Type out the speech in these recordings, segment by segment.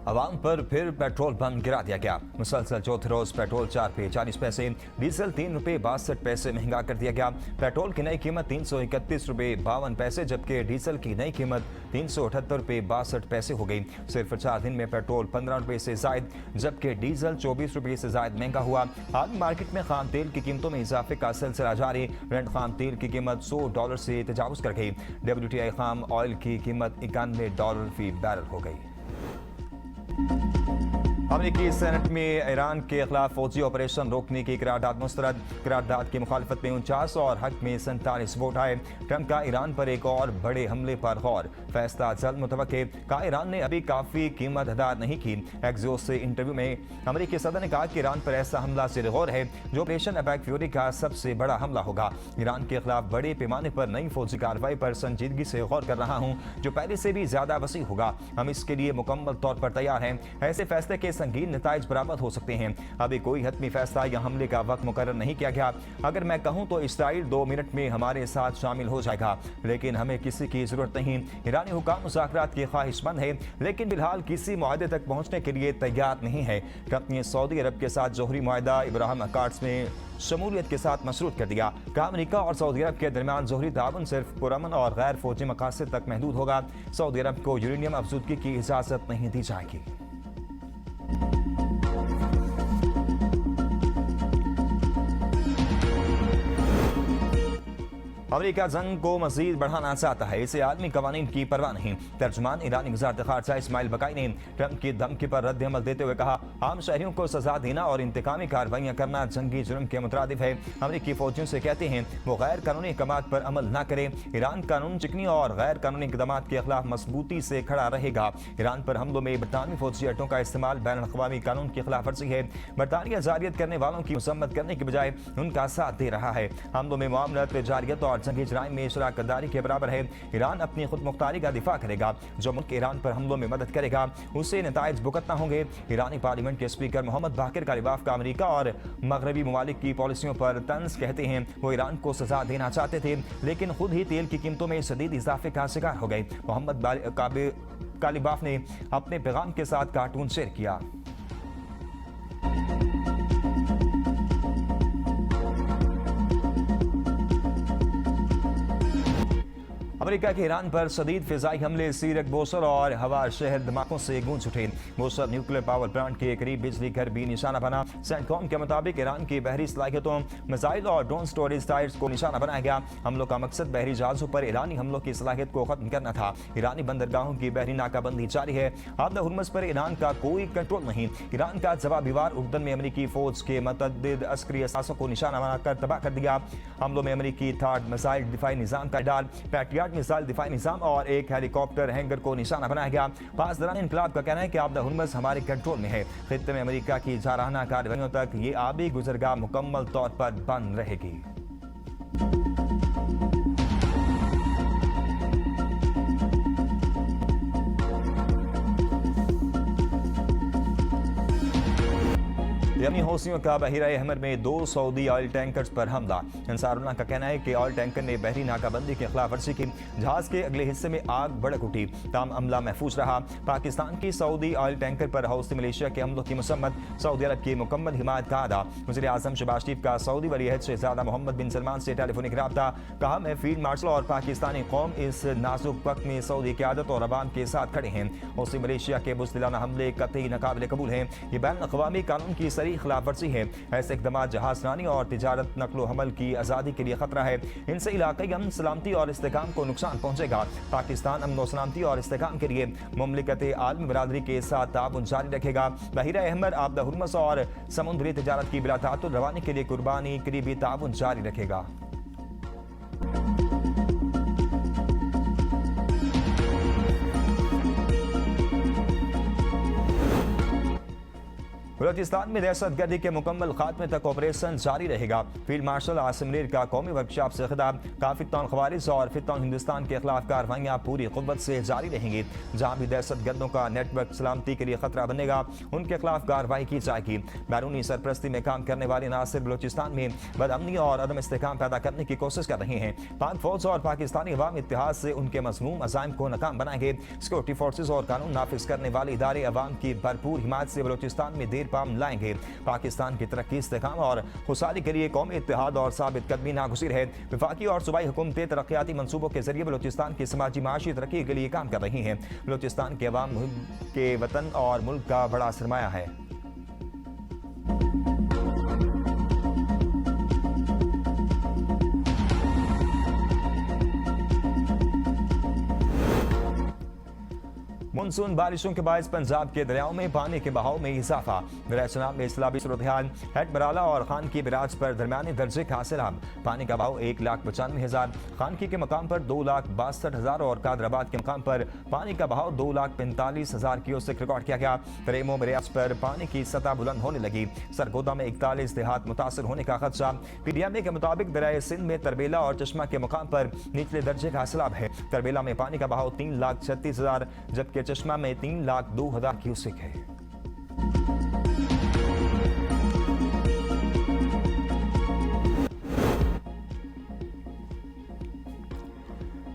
आवाम पर फिर petrol bomb गिरा दिया गया। मुसलसल चौथे रोज पेट्रोल 4 रुपये 40 पैसे, डीजल 3 रुपये 62 पैसे महंगा कर दिया गया। पेट्रोल की नई कीमत 331 रुपये 52 पैसे जबकि डीजल की नई कीमत 378 रुपये 62 पैसे हो गई। सिर्फ 4 दिन में पेट्रोल 15 रुपये से जायद जबकि डीजल 24 रुपये से जायद महंगा हुआ। आज मार्केट में खाम तेल की कीमतों में इजाफे का सिलसिला जारी। ब्रेंट खाम तेल की कीमत $100 से तजावुज कर गई। WTI खाम ऑयल की कीमत $91 फी बैरल हो गई। अमेरिकी सेनेट में ईरान के खिलाफ फौजी ऑपरेशन रोकने की करारदाद मुस्तरद। करारदाद की मुखालफत में 49 और हक में 47 वोट आए। ट्रंप का ईरान पर एक और बड़े हमले पर गौर, फैसला जल्द मुतवक्के। कहा ईरान ने अभी काफी कीमत अदा नहीं की। एक्सियोस से इंटरव्यू में अमेरिकी सदर ने कहा कि ईरान पर ऐसा हमला सिर गौर है जो ऑपरेशन अबैक फ्यूरी का सबसे बड़ा हमला होगा। ईरान के खिलाफ बड़े पैमाने पर नई फौजी कार्रवाई पर संजीदगी से गौर कर रहा हूँ जो पहले से भी ज्यादा वसी होगा। हम इसके लिए मुकम्मल तौर पर तैयार हैं। ऐसे फैसले के संगीन नताइज बरामद हो सकते हैं। अभी कोई हतमी फैसला या हमले का वक्त मुकर्रर नहीं किया गया। अगर मैं कहूं तो इसराइल 2 मिनट में हमारे साथ शामिल हो जाएगा, लेकिन हमें किसी की जरूरत नहीं। ईरानी हुकाम मुज़ाकरात की ख्वाहिशमंद है लेकिन फिलहाल किसी मुआहदे तक पहुंचने के लिए तैयार नहीं है। ट्रंप ने सऊदी अरब के साथ जोहरी मुआहदा इब्राहिम अकार्ड्स में शमूलियत के साथ मशरूत कर दिया। कहा अमेरिका और सऊदी अरब के दरमियान जोहरी ताउन सिर्फ पुरअमन और गैर फौजी मकासद तक महदूद होगा। सऊदी अरब को यूरेनियम अफजूदगी की इजाजत नहीं दी जाएगी। अमेरिका जंग को मजीद बढ़ाना चाहता है, इसे आलमी कवानीन की परवाह नहीं। तर्जुमान ईरानी वज़ारत ख़ारजा इस्माइल बकाई ने ट्रंप की धमकी पर रद्द अमल देते हुए कहा, आम शहरियों को सजा देना और इंतकामी कार्रवाइयाँ करना जंगी जुर्म के मुतरादिफ है। अमेरिकी फौजियों से कहते हैं वो गैर कानूनी इक़दाम पर अमल न करें। ईरान कानून चिकनी और गैर कानूनी इक़दाम के खिलाफ मजबूती से खड़ा रहेगा। ईरान पर हमलों में बरतानवी फौजी अड्डों का इस्तेमाल बैन अक़वामी कानून की खिलाफ वर्जी है। बरतानिया जारियत करने वालों की मसम्मत करने की बजाय उनका साथ दे रहा है। हमलों में मामलत जारियत और जंगी जराइम में शराकतदारी के बराबर है। ईरान अपनी खुद मुख्तारी का दिफा करेगा। जो मुल्क ईरान पर हमलों में मदद करेगा उसे नताइज भुगतना होंगे। ईरानी पार्लियामेंट के स्पीकर मोहम्मद बाकिर कालिबाफ का अमेरिका और मगरबी ममालिक की पॉलिसियों पर तंज कहते हैं वो ईरान को सजा देना चाहते थे लेकिन खुद ही तेल की कीमतों में शदीद इजाफे का शिकार हो गए। मोहम्मद कालिबाफ ने अपने पैगाम के साथ कार्टून शेयर किया। अमेरिका के ईरान पर शदीद फिजाई हमले, सीरक बोसर और हवा शहर धमाकों से गूंज उठे। बोसर न्यूक्लियर पावर प्लांट के करीब बिजली घर भी निशाना बना। सेंटकॉम के मुताबिक ईरान की बहरी सलाहियतों, मिसाइल और ड्रोन स्टोरेज साइट्स को निशाना बनाया गया। हमलों का मकसद बहरी जहाजों पर ईरानी हमलों की सलाहियत को खत्म करना था। ईरानी बंदरगाहों की बहरी नाकाबंदी जारी है। आबदा हुर्मुज़ पर ईरान का कोई कंट्रोल नहीं। ईरान का जवाबी वार उर्दन में अमेरिकी फौज के मतअद्दिद अस्करी असासों को निशाना बनाकर तबाह कर दिया। हमलों में अमेरिकी थार्ड मिसाइल दिफाई निजाम का डाल, पैट्रियट मिसाइल दिफाई निजाम और एक हेलीकॉप्टर हैंगर को निशाना बनाया गया। पासदारान इनकलाब का कहना है कि आबदा हुर्मुज़ हमारे कंट्रोल में है। खित्ते में अमेरिका की जारहाना कार्रवाइयों तक ये आबी गुजरगाह मुकम्मल तौर पर बंद रहेगी। यमी हौसियों का बहिरा अहमर में 2 सऊदी ऑयल टैंकर्स पर हमला। अंसारुल्लाह का कहना है कि ऑयल टैंकर ने बहरी नाकाबंदी की खिलाफ वर्जी की। जहाज के अगले हिस्से में आग भड़क उठी, ताम अमला महफूज रहा। पाकिस्तान की सऊदी ऑयल टैंकर पर हौसी मलेशिया के हमलों की मुसम्मत, सऊदी अरब की मुकम्मल हिमायत का अदा। वज़ीर आज़म शहबाज शरीफ का सऊदी वली-ए-अहद शहज़ादा मोहम्मद बिन सलमान से टेलीफोनिक रब्ता। कहा मैं फील्ड मार्शल और पाकिस्तानी कौम इस नाजुक वक्त में सऊदी क़यादत और अवाम के साथ खड़े हैं। हौसी मलेशिया के बुज़दिलाना हमले कतई नाकाबिल कबूल हैं। ये बैन अक़वामी कानून की सरी खिलाफ वर्जी है। ऐसे इक़दाम जहाज़रानी और तिजारत नकलो हमल की आज़ादी के लिए खतरा है। इनसे इलाक़ाई अमन सलामती और इस्तेहकाम को नुकसान पहुँचेगा। पाकिस्तान अमन व सलामती और इस्तेहकाम के लिए मुमलिकत आलमी बरादरी के साथ ताउन जारी रखेगा। बहिरा अहमर, आबदा हुर्मुज़ और समुद्री तिजारत की बिला ताअत्तुल रवानी के लिए कुर्बानी करीबी ताउन जारी रखेगा। बलोचिस्तान में दहशत गर्दी के मुकम्मल खात्मे तक ऑपरेशन जारी रहेगा। फील्ड मार्शल आसिम मीर का कौमी वर्कशॉप से खिताब। काफिरतौन खवारिज और फिरतौन हिंदुस्तान के खिलाफ कार्रवाइयाँ पूरी कुव्वत से जारी रहेंगी। जहाँ भी दहशत गर्दों का नेटवर्क सलामती के लिए खतरा बनेगा, उनके खिलाफ कार्रवाई की जाएगी। बैरूनी सरपरस्ती में काम करने वाले नासिर बलोचिस्तान में बदअमनी और अदम इस्तेहकाम पैदा करने की कोशिश कर रहे हैं। पाक फौज और पाकिस्तानी अवाम इत्तेहाद से उनके मज़मूम अज़ाइम को नाकाम बनाएंगे। सिक्योरिटी फोर्सेज और कानून नाफिज करने वाले इदारे अवाम की भरपूर हिमायत से बलोचिस्तान में देर पाम लाएंगे। पाकिस्तान की तरक्की, इस्तेहकाम और खुशहाली के लिए कौमी इत्तेहाद और साबित कदमी नागुज़ीर है। वफाकी और सूबाई हुकूमतें तरक्याती मंसूबों के जरिए बलोचिस्तान की समाजी माशी तरक्की के लिए काम कर रही हैं। बलोचिस्तान के अवाम के वतन और मुल्क का बड़ा सरमाया है। मानसून बारिशों के बायस पंजाब के दरियाओं में पानी के बहाव में इजाफा। दरिया चनाब में इस्लाबी सूरत-ए-हाल हेड मराला और खान की बिराज पर दरमियानी दर्जे का सैलाब। पानी का बहाव 1,95,000, खानकी के मकाम पर 2,62,000 और कादराबाद के मकाम पर पानी का बहाव 2,45,000 क्यूसेक रिकॉर्ड किया गया। रेमो बिराज पर पानी की सतह बुलंद होने लगी। सरगोदा में 41 देहात मुतासर होने का खदशा। PDMA के मुताबिक दरिया सिंध में तरबेला और चश्मा के मकाम पर निचले दर्जे का सैलाब है। तरबेला में पानी का बहाव 3,36,000 जबकि चश्मा में 3,02,000 क्यूसेक है।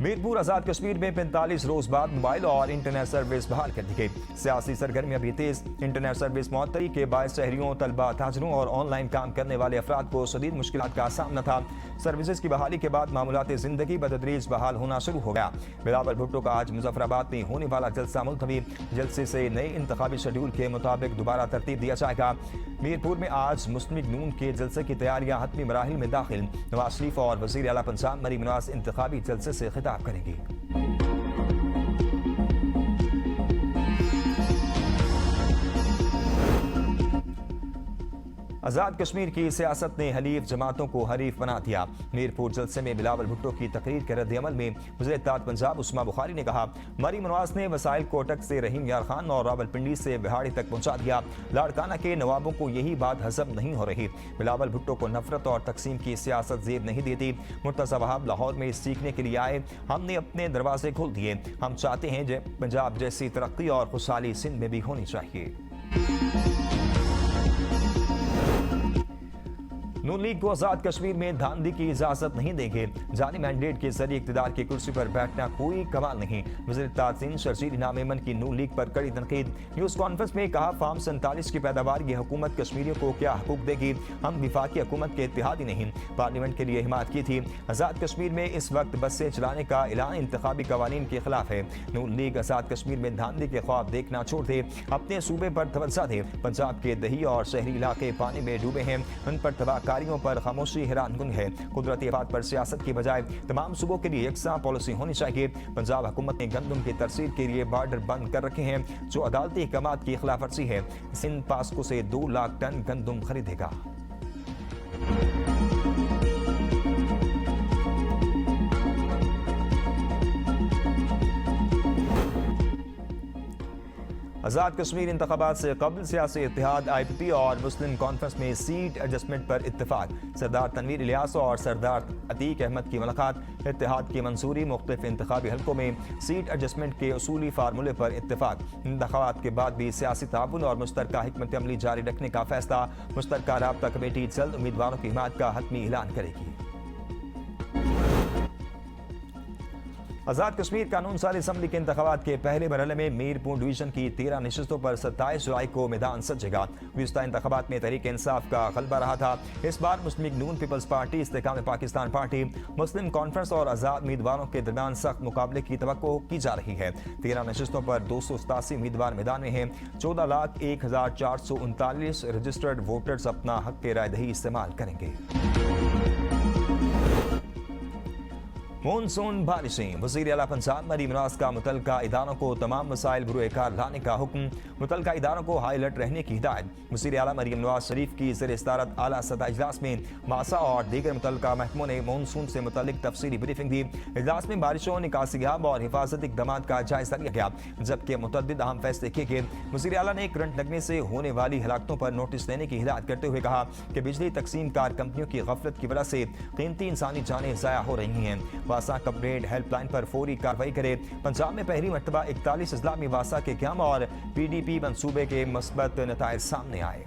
मीरपुर आजाद कश्मीर में 45 रोज बाद मोबाइल और इंटरनेट सर्विस बहाल कर दी गई। सियासी सरगर्मियां भी तेज। इंटरनेट सर्विस मुअत्तली के बायस शहरियों, तलबा, ताजरों और ऑनलाइन काम करने वाले अफराद को शदीद मुश्किलात का सामना था। सर्विसेज की बहाली के बाद मामूलात जिंदगी बतदरीज बहाल होना शुरू हो गया। बिलावल भुट्टो का आज मुजफ्फराबाद में होने वाला जलसा मुलतवी। जलसे से नए इंतखाबी शेड्यूल के मुताबिक दोबारा तरतीब दिया जाएगा। मीरपुर में आज मुस्लिम लीग नून के जलसे की तैयारियां हतमी मराहिल में दाखिल। नवाज शरीफ और वजीर आला पंजाब मरीम नवाज इंतखाबी जलसे से खिताब करेंगी। आजाद कश्मीर की सियासत ने हलीफ जमातों को हरीफ बना दिया। मीरपुर जलसे में बिलावल भुट्टो की तकरीर के रद्द अमल में वज़ीर इत्तेहाद पंजाब उस्मा बुखारी ने कहा, मरीम नवाज ने वसाइल कोटक से रहीम यार खान और रावलपिंडी से बिहाड़ी तक पहुंचा दिया। लाड़काना के नवाबों को यही बात हजम नहीं हो रही। बिलावल भुट्टो को नफरत और तकसीम की सियासत जेब नहीं देती। मुर्तज़ा वहाब लाहौर में सीखने के लिए आए। हमने अपने दरवाजे खोल दिए। हम चाहते हैं पंजाब जैसी तरक्की और खुशहाली सिंध में भी होनी चाहिए। नून लीग को आजाद कश्मीर में धांधली की इजाजत नहीं देंगे। जानी मैंडेट के जरिए इक्तदार की कुर्सी पर बैठना कोई कमाल नहीं। वज़ीर इत्तेहाद सिंध शर्जील इनाम मेमन की नून लीग पर कड़ी तनकीद। न्यूज़ कॉन्फ्रेंस में कहा, फार्म 47 की पैदावार ये हुकूमत कश्मीरियों को क्या हकूक देगी। हम विफाकी हुकूमत के इत्तेहादी नहीं। पार्लियामेंट के लिए हिमायत की थी। आजाद कश्मीर में इस वक्त बसें चलाने का ऐलान इंतखाबी कवानीन के खिलाफ है। नून लीग आजाद कश्मीर में धांधली के ख्वाब देखना छोड़ दे, अपने सूबे पर तवज्जो दे। पंजाब के दही और शहरी इलाके पानी में डूबे हैं। उन पर तबाह पर खामोशी हैरानकुन है। कुदरती आफात पर सियासत की बजाय तमाम सूबों के लिए यकसा पॉलिसी होनी चाहिए। पंजाब हुकूमत ने गंदम की तरसील के लिए बॉर्डर बंद कर रखे हैं, जो अदालती अहकामात की खिलाफ वर्जी है। सिंध पास्को से 2 लाख टन गंदम खरीदेगा। आजाद कश्मीर इंतखाबात से कबल सियासी इत्तेहाद IPP और मुस्लिम कॉन्फ्रेंस में सीट एडजस्टमेंट पर इत्तेफाक। सरदार तनवीर इलियास और सरदार अतीक अहमद की मुलाकात। इत्तेहाद की मंजूरी। मुख्तलिफ इंतखाबी हल्कों में सीट एडजस्टमेंट के उसूली फार्मूले पर इत्तेफाक। इंतखाबात के बाद भी सियासी ताउन और मुश्तरका हिकमत अमली जारी रखने का फैसला। मुश्तरका राब्ता कमेटी जल्द उम्मीदवारों की हिमायत का हतमी ऐलान करेगी। आजाद कश्मीर कानून सारी असम्बली के इंतखाबात के पहले मरहले में मीरपुर डिवीजन की 13 नशिस्तों पर 27 जुलाई को मैदान सजेगा। गुज़िश्ता इंतखाबात में तहरीक इंसाफ का गलबा रहा था। इस बार मुस्लिम लीग नून, पीपल्स पार्टी, इस्तेहकाम पाकिस्तान पार्टी, मुस्लिम कॉन्फ्रेंस और आजाद उम्मीदवारों के दरमियान सख्त मुकाबले की तवक्को की जा रही है। 13 नशिस्तों पर 287 उम्मीदवार मैदान में हैं। 14,01,439 रजिस्टर्ड वोटर्स अपना हक के राय दही इस्तेमाल करेंगे। मानसून बारिशें। वज़ीर आला पंजाब मरीम नवाज का मुतल्लिका इदारों को तमाम मसाइल बुरे कार लाने का हुक्म। मुतल्लिका इदारों को हाई अलर्ट रहने की हिदायत। वज़ीर आला मरीम नवाज शरीफ की ज़ेर सदारत आला सतह इजलास में मासा और दीगर मुतल्लिका महकमों ने मानसून से मुतल्लिक तफसीली ब्रीफिंग दी। इजलास में बारिशों, निकासियाब और हिफाजती इक़दाम का जायजा लिया गया, जबकि मुतअद्दिद अहम फैसले किए गए। वज़ीर आला ने करंट लगने से होने वाली हलाकतों पर नोटिस देने की हिदायत करते हुए कहा कि बिजली तकसीम कार कंपनियों की गफलत की वजह से कीमती इंसानी जानें ज़ाया हो रही हैं। वासा कवरेज हेल्पलाइन पर फौरी कार्रवाई करे। पंजाब में पहली मरतबा 41 अजला में वासा के क़याम और PDP मंसूबे के मस्बत नताइज सामने आए।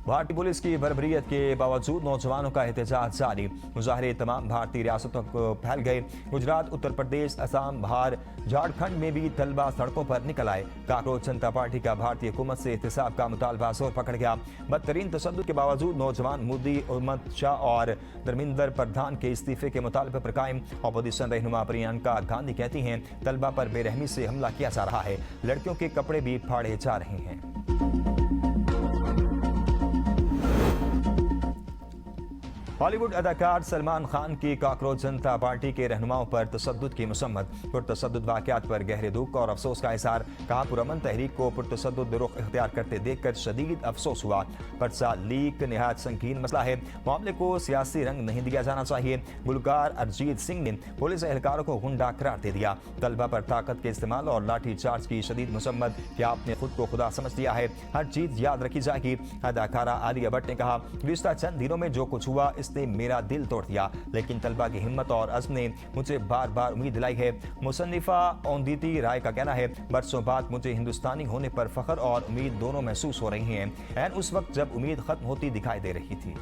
भारतीय पुलिस की बर्बरियत के बावजूद नौजवानों का एहतजाज जारी। मुजाहरे तमाम भारतीय रियासतों को फैल गए। गुजरात, उत्तर प्रदेश, असम, बिहार, झारखंड में भी तलबा सड़कों पर निकल आए। काकरोच जनता पार्टी का भारतीय हुकूमत से एहतसाब का मुतालबा जोर पकड़ गया। बदतरीन तशद्दुद के बावजूद नौजवान मोदी, अहमद शाह और धर्मेंद्र प्रधान के इस्तीफे के मुतालबे पर कायम। अपोजिशन रहनुमा प्रियंका गांधी कहती हैं तलबा पर बेरहमी से हमला किया जा रहा है, लड़कियों के कपड़े भी फाड़े जा रहे हैं। बॉलीवुड अदाकार सलमान खान की काकरोच जनता पार्टी के रहनुमाओं पर तशद्दुद की मसम्मत। पुरतशद्दुद वाक़यात पर गहरे दुख और अफसोस का इज़हार। कहा पुरअमन तहरीक को पुरतशद्दुद रुख इख्तियार करते देखकर शदीद अफसोस हुआ। पर्चा लीक नहायत संगीन मसला है, मामले को सियासी रंग नहीं दिया जाना चाहिए। गुलकार अरिजीत सिंह ने पुलिस एहलकारों को गुंडा करार दे दिया। तलबा पर ताकत के इस्तेमाल और लाठी चार्ज की शदीद मसम्मत कि आपने खुद को खुदा समझ लिया है, हर चीज़ याद रखी जाएगी। अदाकारा आलिया भट्ट ने कहा गुज़िश्ता चंद दिनों में जो कुछ हुआ इसने मेरा दिल तोड़ दिया, लेकिन तलबा की हिम्मत और अज़्म ने मुझे बार बार उम्मीद दिलाई है। मुसन्निफा औंदीती राय का कहना है बरसों बाद मुझे हिंदुस्तानी होने पर फख्र और उम्मीद दोनों महसूस हो रही हैं, ऐन उस वक्त जब उम्मीद खत्म होती दिखाई दे रही थी।